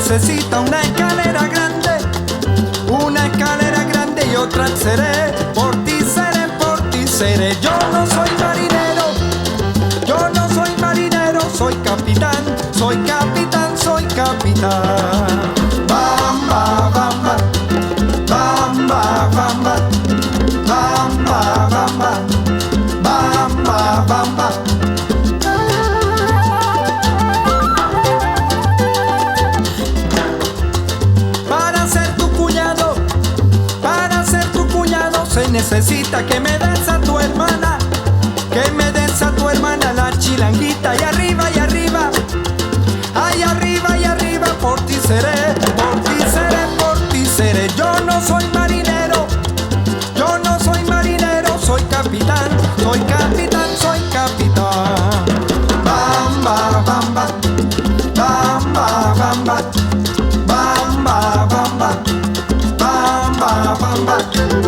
necesita una escalera grande y otra seré. Por ti seré, por ti seré. Yo no soy marinero, yo no soy marinero, soy capitán, soy capitán, soy capitán. Bamba, bamba, bamba, bamba, bamba, bamba, bamba, bamba. Se necesita que me des a tu hermana, que me des a tu hermana la chilanguita. Y arriba, y arriba, ay, arriba, y arriba, por ti seré, por ti seré, por ti seré. Yo no soy marinero, yo no soy marinero, soy capitán, soy capitán, soy capitán. Bamba, bamba, bamba, bamba, bamba, bamba, bamba, bamba.